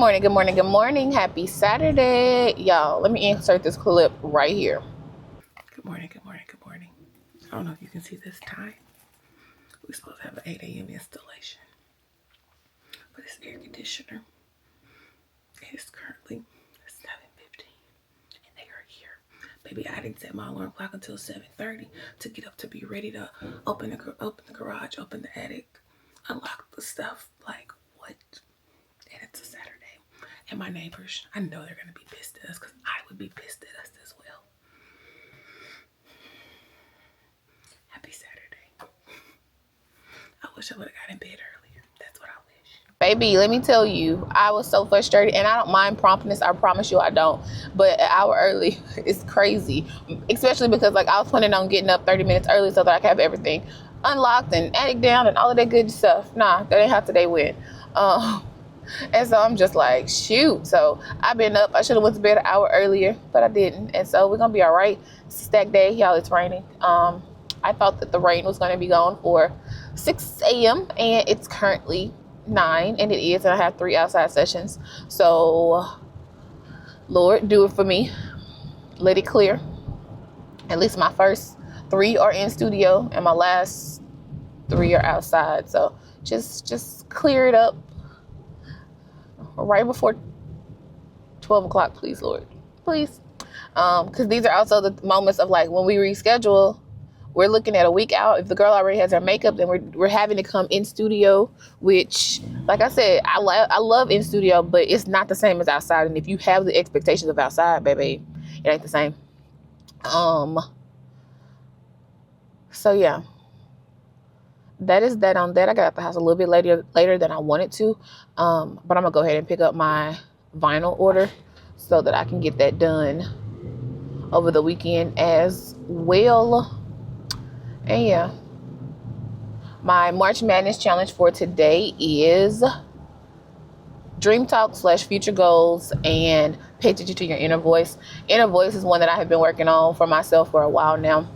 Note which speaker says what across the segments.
Speaker 1: morning, good morning, good morning. Happy Saturday. Y'all, let me insert this clip right here. Good morning, good morning, good morning. I don't know if you can see this time. We're supposed to have an 8 a.m. installation. But it's air conditioner. It is currently 7:15. And they are here. Baby, I didn't set my alarm clock until 7:30 to get up to be ready to open the garage, open the attic, unlock the stuff. Like, what? And it's a Saturday. And my neighbors, I know they're going to be pissed at us because I would be pissed at us as well. Happy Saturday. I wish I would have got in bed earlier. That's what I wish. Baby, let me tell you, I was so frustrated, and I don't mind promptness. I promise you I don't. But an hour early is crazy, especially because like I was planning on getting up 30 minutes early so that I could have everything unlocked and attic down and all of that good stuff. Nah, that ain't how today went. And so I'm just like, shoot. So I've been up. I should have went to bed an hour earlier, but I didn't. And so we're going to be all right. Stack day. Y'all, it's raining. I thought that the rain was going to be gone for 6 a.m. and it's currently 9, and it is. And I have 3 outside sessions. So, Lord, do it for me. Let it clear. At least my first 3 are in studio and my last 3 are outside. So just clear it up. Right before 12 o'clock, please, Lord, please. Because these are also the moments of like when we reschedule, we're looking at a week out. If the girl already has her makeup, then we're having to come in studio, which, like I said, I love in studio, but it's not the same as outside. And if you have the expectations of outside, baby, it ain't the same. So yeah. That is that on that. I got out the house a little bit later than I wanted to. But I'm going to go ahead and pick up my vinyl order so that I can get that done over the weekend as well. And yeah, my March Madness challenge for today is Dream Talk / future goals and pay attention to your inner voice. Inner voice is one that I have been working on for myself for a while now.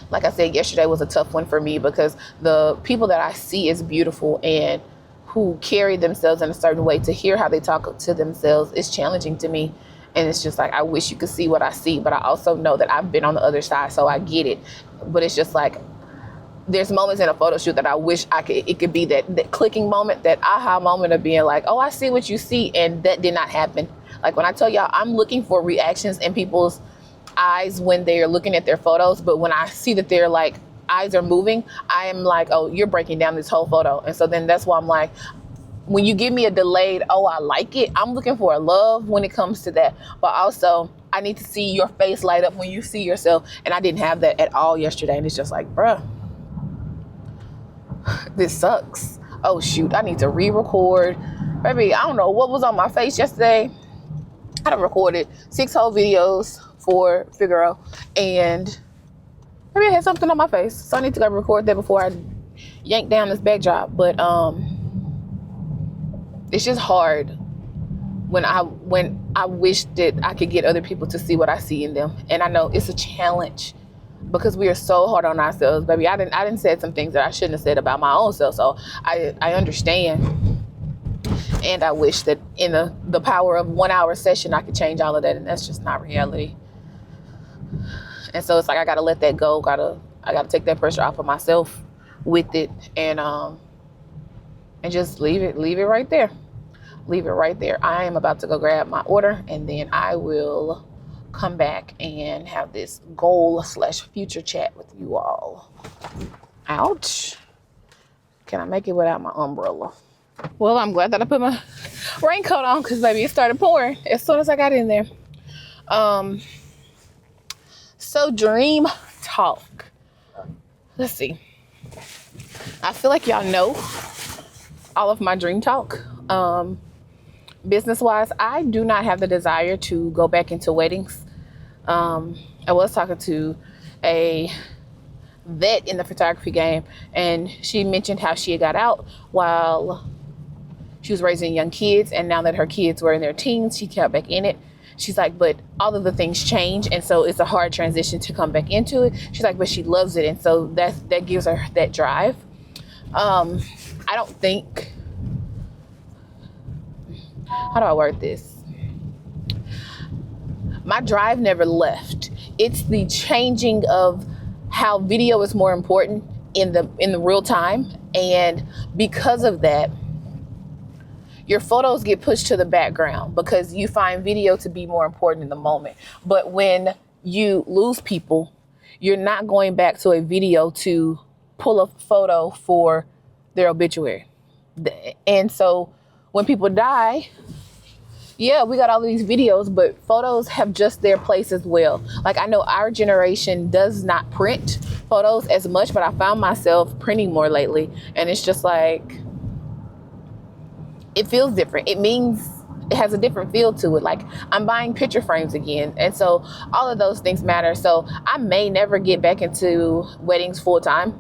Speaker 1: Like I said, yesterday was a tough one for me because the people that I see as beautiful and who carry themselves in a certain way, to hear how they talk to themselves is challenging to me. And it's just like, I wish you could see what I see, but I also know that I've been on the other side, so I get it. But it's just like, there's moments in a photo shoot that I wish it could be that clicking moment, that aha moment of being like, oh, I see what you see. And that did not happen. Like when I tell y'all, I'm looking for reactions in people's eyes when they're looking at their photos, but when I see that their like eyes are moving, I am like, oh, you're breaking down this whole photo. And so then that's why I'm like, when you give me a delayed, oh, I like it, I'm looking for a love when it comes to that. But also I need to see your face light up when you see yourself, and I didn't have that at all yesterday. And it's just like, bruh, this sucks. Oh shoot, I need to re-record. Baby, I don't know what was on my face yesterday. I done recorded 6 whole videos for Figaro, and maybe I had something on my face, so I need to go record that before I yank down this backdrop. But it's just hard when I wish that I could get other people to see what I see in them. And I know it's a challenge because we are so hard on ourselves, baby. I didn't say some things that I shouldn't have said about my own self, so I understand. And I wish that in the power of 1 hour session I could change all of that, and that's just not reality. And so it's like I gotta let that go. I gotta take that pressure off of myself with it, and just leave it right there. Leave it right there. I am about to go grab my order, and then I will come back and have this goal / future chat with you all. Ouch. Can I make it without my umbrella? Well, I'm glad that I put my raincoat on because, baby, it started pouring as soon as I got in there. So Dream Talk. Let's see. I feel like y'all know all of my Dream Talk. Business-wise, I do not have the desire to go back into weddings. I was talking to a vet in the photography game, and she mentioned how she had got out while she was raising young kids, and now that her kids were in their teens, she got back in it. She's like, but all of the things change, and so it's a hard transition to come back into it. She's like, but she loves it, and so that gives her that drive. I don't think how do I word this? My drive never left. It's the changing of how video is more important in the real time. And because of that, your photos get pushed to the background because you find video to be more important in the moment. But when you lose people, you're not going back to a video to pull a photo for their obituary. And so when people die, yeah, we got all of these videos, but photos have just their place as well. Like, I know our generation does not print photos as much, but I found myself printing more lately. And it's just like, it feels different. It means it has a different feel to it. Like, I'm buying picture frames again. And so all of those things matter. So I may never get back into weddings full time.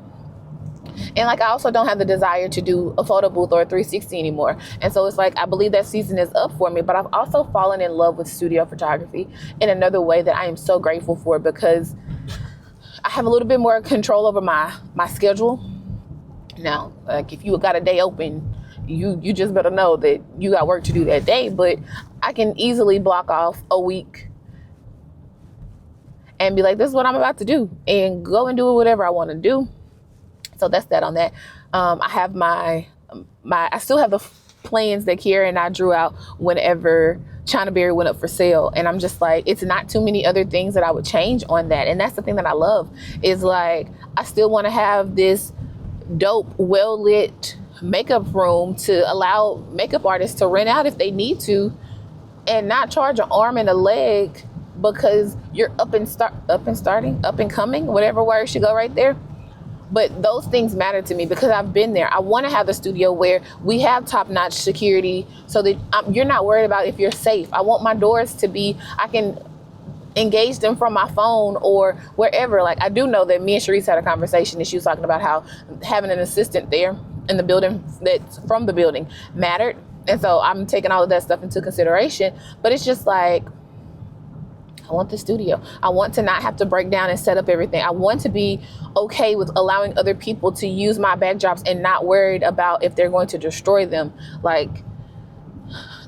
Speaker 1: And like, I also don't have the desire to do a photo booth or a 360 anymore. And so it's like, I believe that season is up for me, but I've also fallen in love with studio photography in another way that I am so grateful for, because I have a little bit more control over my schedule. Now, like, if you got a day open, you just better know that you got work to do that day, but I can easily block off a week and be like, this is what I'm about to do, and go and do whatever I want to do. So that's that on that. I have I still have the plans that Kiara and I drew out whenever China Berry went up for sale. And I'm just like, it's not too many other things that I would change on that. And that's the thing that I love, is like, I still want to have this dope, well-lit makeup room to allow makeup artists to rent out if they need to, and not charge an arm and a leg because you're up and coming, whatever word should go right there. But those things matter to me because I've been there. I want to have a studio where we have top-notch security so that you're not worried about if you're safe. I want my doors to be, I can engage them from my phone or wherever. Like, I do know that me and Sharice had a conversation and she was talking about how having an assistant there in the building, that's from the building, mattered. And so I'm taking all of that stuff into consideration. But it's just like, I want the studio. I want to not have to break down and set up everything. I want to be okay with allowing other people to use my backdrops and not worried about if they're going to destroy them. Like,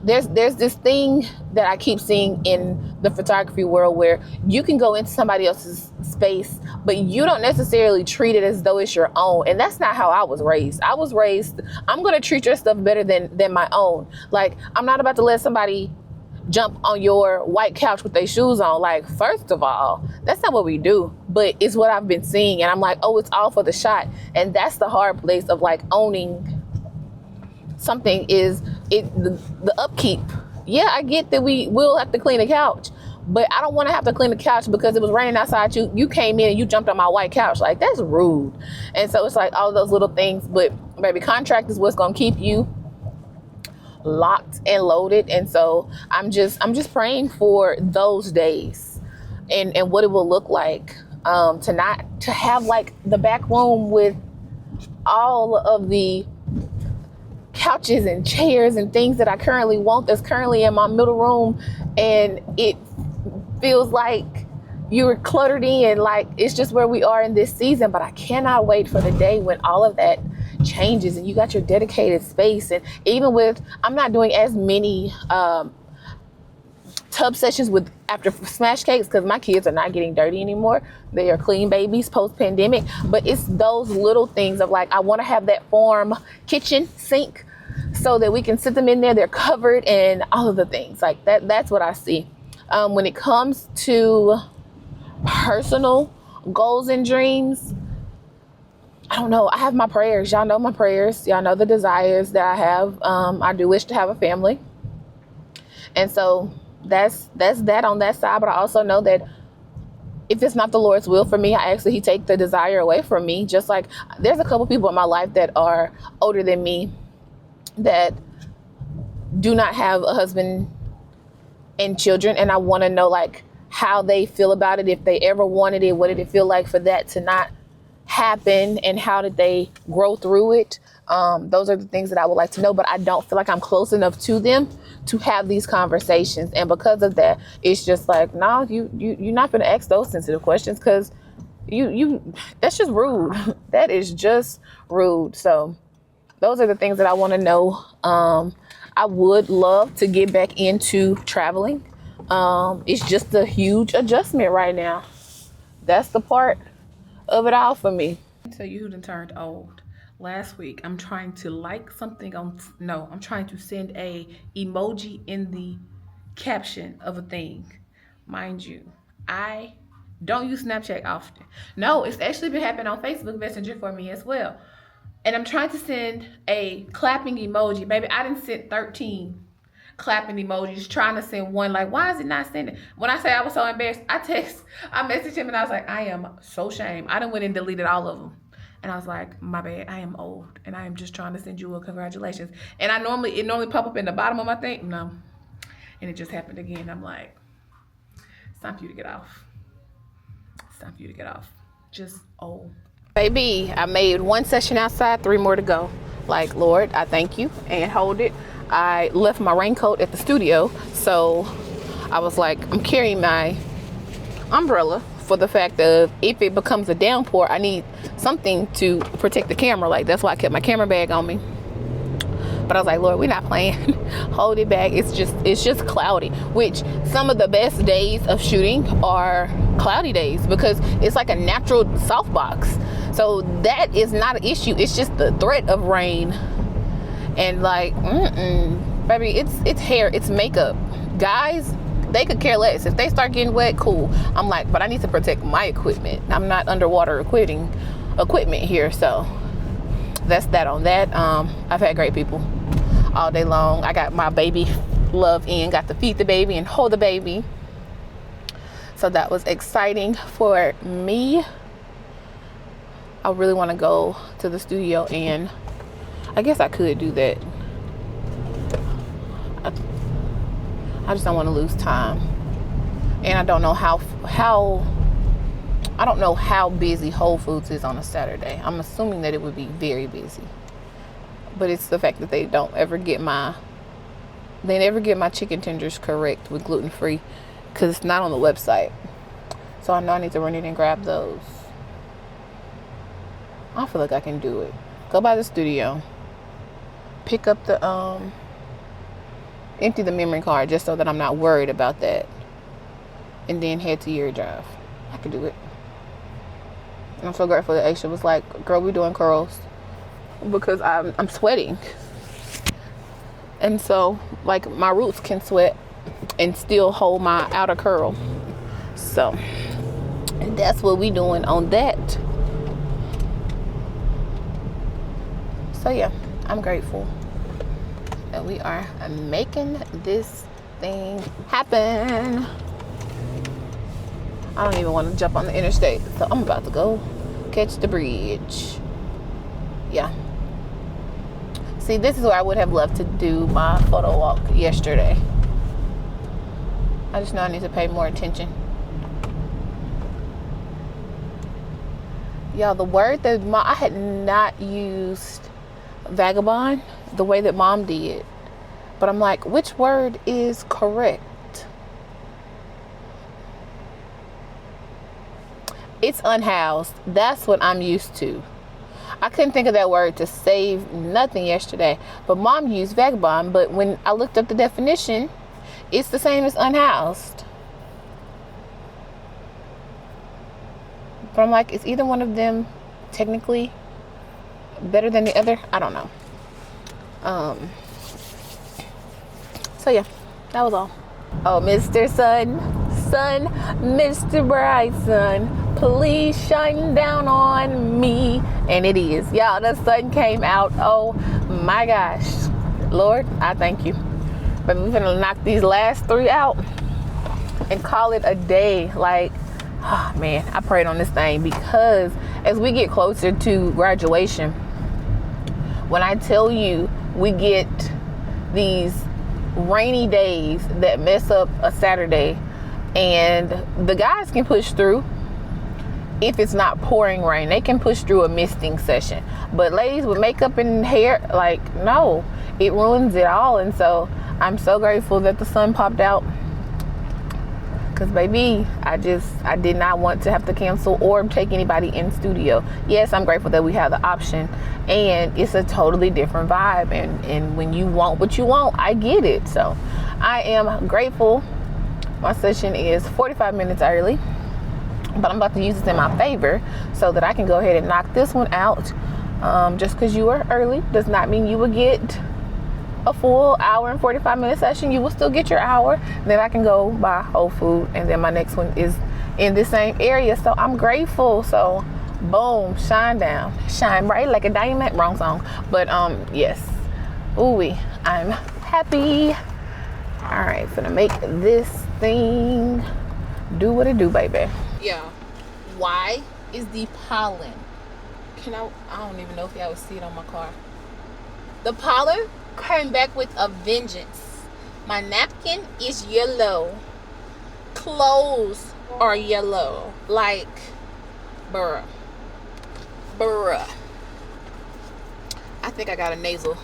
Speaker 1: there's this thing that I keep seeing in the photography world where you can go into somebody else's space, but you don't necessarily treat it as though it's your own. And that's not how I was raised. I was raised, I'm going to treat your stuff better than my own. Like, I'm not about to let somebody jump on your white couch with their shoes on. Like, first of all, that's not what we do, but it's what I've been seeing. And I'm like, oh, it's all for the shot. And that's the hard place of like owning something, is the upkeep. Yeah, I get that we will have to clean the couch, but I don't want to have to clean the couch because it was raining outside. You came in and you jumped on my white couch. Like, that's rude. And so it's like all those little things. But baby, contract is what's going to keep you locked and loaded. And so I'm just praying for those days and what it will look like, to have like the back room with all of the couches and chairs and things that I currently want, that's currently in my middle room, and it feels like you're cluttered in. Like, it's just where we are in this season. But I cannot wait for the day when all of that changes and you got your dedicated space. And even with, I'm not doing as many tub sessions with after smash cakes because my kids are not getting dirty anymore. They are clean babies post-pandemic. But it's those little things of like, I want to have that form kitchen sink so that we can sit them in there, they're covered, and all of the things like that. That's what I see. When it comes to personal goals and dreams, I don't know. I have my prayers. Y'all know my prayers. Y'all know the desires that I have. I do wish to have a family. And so that's that on that side. But I also know that if it's not the Lord's will for me, I ask that he take the desire away from me. Just like there's a couple people in my life that are older than me that do not have a husband and children. And I want to know like how they feel about it. If they ever wanted it, what did it feel like for that to not happen, and how did they grow through it? Those are the things that I would like to know, but I don't feel like I'm close enough to them to have these conversations. And because of that, it's just like, no, you're not going to ask those sensitive questions because you that's just rude. That is just rude. So those are the things that I want to know. I would love to get back into traveling. It's just a huge adjustment right now. That's the part of it all for me. I'll tell you who done turned old. Last week, I'm trying to like something on, no, I'm trying to send a emoji in the caption of a thing. Mind you, I don't use Snapchat often. No, it's actually been happening on Facebook Messenger for me as well. And I'm trying to send a clapping emoji. Baby, I didn't send 13 clapping emojis, trying to send one. Like, why is it not sending? When I say I was so embarrassed, I messaged him and I was like, I am so ashamed. I done went and deleted all of them. And I was like, my bad, I am old and I am just trying to send you a congratulations. And it normally pop up in the bottom of my thing. No. And it just happened again. I'm like, it's time for you to get off. It's time for you to get off. Just old. Baby, I made one session outside, 3 more to go. Like, Lord, I thank you, and hold it. I left my raincoat at the studio, so I was like, I'm carrying my umbrella for the fact of if it becomes a downpour, I need something to protect the camera. Like, that's why I kept my camera bag on me. But I was like, Lord, we're not playing. Hold it back. It's just cloudy, which some of the best days of shooting are cloudy days because it's like a natural softbox. So that is not an issue. It's just the threat of rain. And like, baby, it's hair, it's makeup. Guys, they could care less. If they start getting wet, cool. I'm like, but I need to protect my equipment. I'm not underwater equipment here. So that's that on that. I've had great people all day long. I got my baby love in, got to feed the baby and hold the baby. So that was exciting for me. I really want to go to the studio, and I guess I could do that. I just don't want to lose time. And I don't know how busy Whole Foods is on a Saturday. I'm assuming that it would be very busy. But it's the fact that they never get my chicken tenders correct with gluten-free because it's not on the website. So I know I need to run in and grab those. I feel like I can do it. Go by the studio. Pick up the empty the memory card just so that I'm not worried about that. And then head to your drive. I can do it. And I'm so grateful that Aisha was like, girl, we doing curls. Because I'm sweating. And so, like, my roots can sweat and still hold my outer curl. So, that's what we doing on that. So, yeah, I'm grateful that we are making this thing happen. I don't even want to jump on the interstate. So, I'm about to go catch the bridge. Yeah. See, this is where I would have loved to do my photo walk yesterday. I just know I need to pay more attention. Y'all, the word that I had not used vagabond the way that Mom did. But I'm like, which word is correct? It's unhoused. That's what I'm used to. I couldn't think of that word to save nothing yesterday. But Mom used vagabond. But when I looked up the definition, it's the same as unhoused. But I'm like, is either one of them technically better than the other? I don't know. So yeah, that was all. Oh, Mr. Sun, Mr. Bright Sun, please shine down on me. And it is. Y'all, the sun came out. Oh my gosh. Lord, I thank you. But we're gonna knock these last 3 out and call it a day. Like, oh man, I prayed on this thing because as we get closer to graduation, when I tell you we get these rainy days that mess up a Saturday, and the guys can push through if it's not pouring rain. They can push through a misting session, but ladies with makeup and hair, like, no, it ruins it all. And so I'm so grateful that the sun popped out, Because, baby, I did not want to have to cancel or take anybody in studio. Yes, I'm grateful that we have the option. And it's a totally different vibe. And when you want what you want, I get it. So, I am grateful. My session is 45 minutes early. But I'm about to use this in my favor so that I can go ahead and knock this one out. Just because you were early does not mean you will get a full hour and 45-minute session. You will still get your hour. Then I can go buy Whole Food, and then my next one is in the same area. So I'm grateful. So boom, shine down, shine bright like a diamond. Wrong song, but yes, ooh, I'm happy. All right, finna make this thing do what it do, baby. Yeah, why is the pollen? I don't even know if y'all would see it on my car. The pollen came back with a vengeance. My napkin is yellow. Clothes are yellow. Like, bruh. I think I got a nasal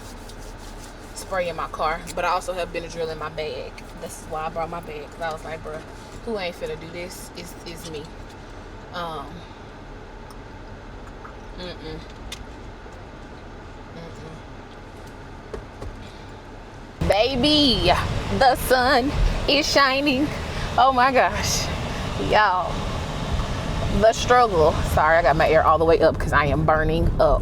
Speaker 1: spray in my car, but I also have Benadryl in my bag. This is why I brought my bag, because I was like, bruh, who ain't finna do this? It's me. Baby, the sun is shining. Oh my gosh, y'all, the struggle. Sorry, I got my air all the way up because I am burning up.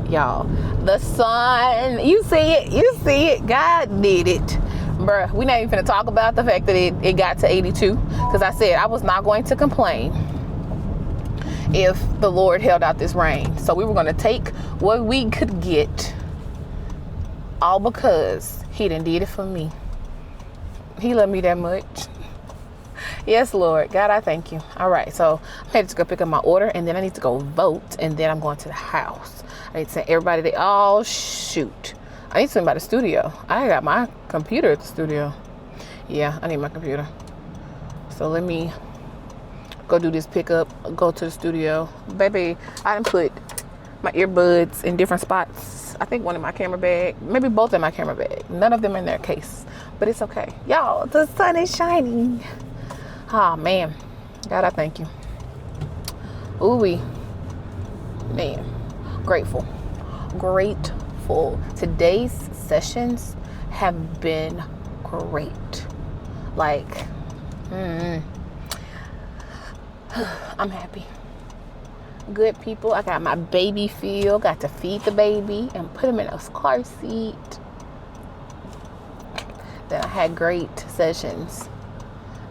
Speaker 1: Y'all, the sun, you see it, God did it. Bruh, we not even gonna talk about the fact that it got to 82, because I said I was not going to complain if the Lord held out this rain. So we were gonna take what we could get, all because he done did it for me. He loved me that much. Yes, Lord. God, I thank you. All right, so I'm headed to go pick up my order, and then I need to go vote, and then I'm going to the house. I need to send everybody shoot. I need to send by the studio. I got my computer at the studio. Yeah, I need my computer. So let me go do this pickup, go to the studio. Baby, I done put my earbuds in different spots. I think one in my camera bag, maybe both in my camera bag. None of them in their case, but it's okay. Y'all, the sun is shining. Oh man, God, I thank you. Ooh-wee, man, grateful. Today's sessions have been great. Like, I'm happy. Good people. I got my baby feel. Got to feed the baby and put him in a car seat. Then I had great sessions.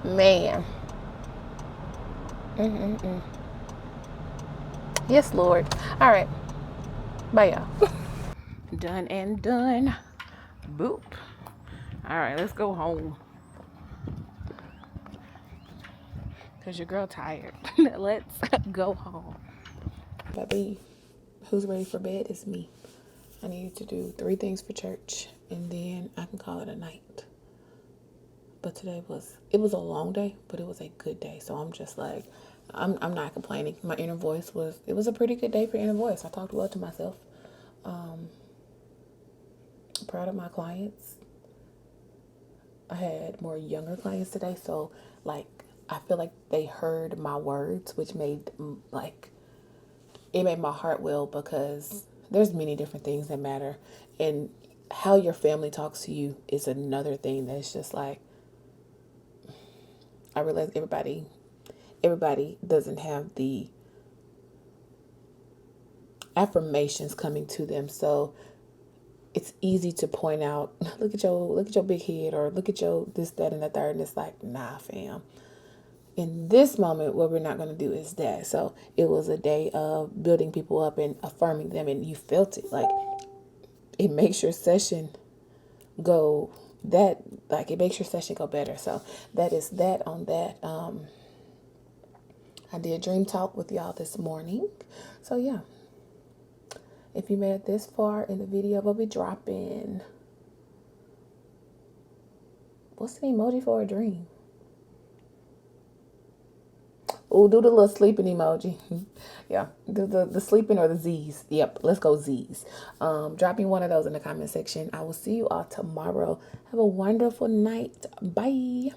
Speaker 1: Man. Yes, Lord. All right. Bye, y'all. Done and done. Boop. All right, let's go home. Because your girl tired. Let's go home. Baby, who's ready for bed is me. I need to do 3 things for church, and then I can call it a night. But today it was a long day, but it was a good day. So I'm just like, I'm not complaining. My inner voice it was a pretty good day for inner voice. I talked well to myself. Proud of my clients. I had more younger clients today, so like I feel like they heard my words, which made it made my heart well, because there's many different things that matter, and how your family talks to you is another thing that's just like, I realize everybody doesn't have the affirmations coming to them, so it's easy to point out, look at your big head, or look at your this, that, and the third, and it's like, nah, fam. In this moment, what we're not going to do is that. So it was a day of building people up and affirming them, and you felt it. Like, it makes your session go it makes your session go better. So that is that on that. I did dream talk with y'all this morning. So yeah. If you made it this far in the video, we'll be dropping. What's the emoji for a dream? Oh, do the little sleeping emoji. Yeah, do the sleeping or the Z's. Yep, let's go Z's. Drop me one of those in the comment section. I will see you all tomorrow. Have a wonderful night. Bye.